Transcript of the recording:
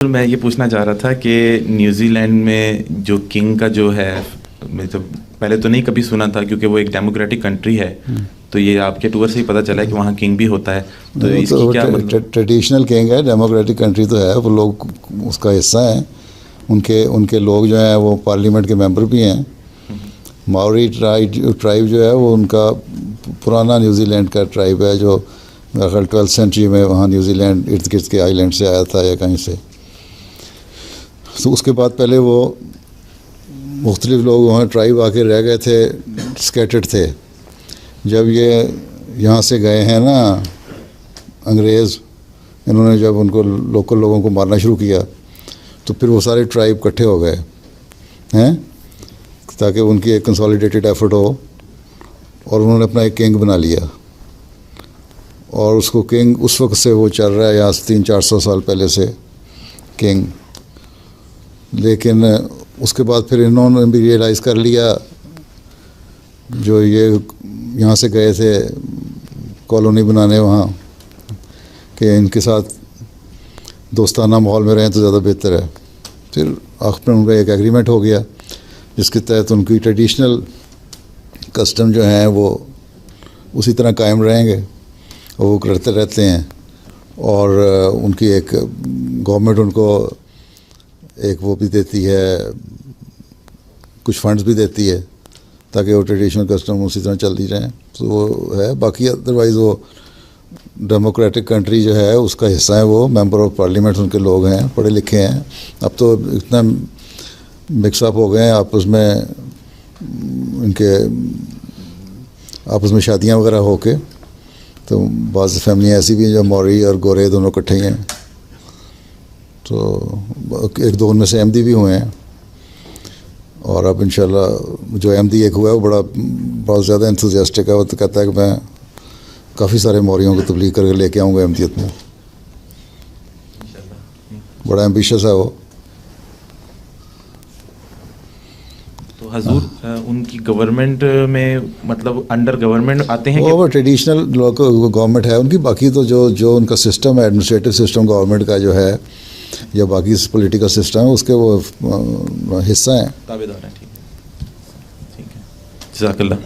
मैं ये पूछना चाह रहा था कि न्यूजीलैंड में जो किंग का जो है, मतलब पहले तो नहीं कभी सुना था क्योंकि वो एक डेमोक्रेटिक कंट्री है, तो ये आपके टूर से ही पता चला है कि वहाँ किंग भी होता है। तो इसकी क्या मतलब? ट्रेडिशनल किंग है, डेमोक्रेटिक कंट्री तो है, वो लोग उसका हिस्सा हैं। उनके लोग जो हैं वो पार्लियामेंट के मेंबर भी हैं। माओरी ट्राइब जो है वो उनका पुराना न्यूजीलैंड का ट्राइब है, जो मेरे ख्याल 12th सेंचुरी में वहाँ न्यूजीलैंड इर्द गिर्द के आइलैंड से आया था या कहीं से। तो उसके बाद पहले वो मुख्तलिफ लोग वहाँ ट्राइब आके रह गए थे, स्कैटर्ड थे। जब ये यहाँ से गए हैं ना अंग्रेज़, इन्होंने जब उनको लोकल लोगों को मारना शुरू किया तो फिर वो सारे ट्राइब इकट्ठे हो गए हैं ताकि उनकी एक कंसोलिडेटेड एफर्ट हो, और उन्होंने अपना एक किंग बना लिया। और उसको किंग उस वक्त से वो चल रहा है, यहाँ से 300-400 साल पहले से किंग। लेकिन उसके बाद फिर इन्होंने भी रियलाइज़ कर लिया, जो ये यहाँ से गए थे कॉलोनी बनाने वहाँ, कि इनके साथ दोस्ताना माहौल में रहें तो ज़्यादा बेहतर है। फिर आखिर में उनका एक एग्रीमेंट हो गया जिसके तहत उनकी ट्रेडिशनल कस्टम जो हैं वो उसी तरह कायम रहेंगे और वो करते रहते हैं। और उनकी एक गवर्नमेंट उनको एक वो भी देती है, कुछ फंड्स भी देती है ताकि वो ट्रेडिशनल कस्टम उसी तरह चलती रहें। तो वो है। बाकी अदरवाइज़ वो डेमोक्रेटिक कंट्री जो है उसका हिस्सा है, वो मेंबर ऑफ पार्लियामेंट उनके लोग हैं, पढ़े लिखे हैं। अब तो इतना मिक्सअप हो गए हैं आपस में, इनके आपस में शादियां वगैरह होके, तो बाज़ फैमिलियाँ ऐसी भी हैं जो मौरी और गोरे दोनों इकट्ठे ही हैं। तो एक दो उनमें से अहमदी भी हुए हैं, और अब इंशाल्लाह जो अहमदी एक हुआ है वो बहुत ज़्यादा एंथुसियास्टिक है। वो तो कहता है कि मैं काफ़ी सारे मौरियों को तबलीग करके लेके आऊँगा अहमदियत में। बड़ा एम्बिशियस है वो। तो हजूर उनकी गवर्नमेंट में, मतलब अंडर गवर्नमेंट आते हैं वो ट्रेडिशनल गवर्नमेंट है उनकी। बाकी तो जो उनका सिस्टम है, एडमिनिस्ट्रेटिव सिस्टम गवर्नमेंट का जो है, या बाकी पॉलिटिकल सिस्टम है, उसके वो हिस्सा हैं, ताबेदार हैं। ठीक है, जज़ाकल्लाह।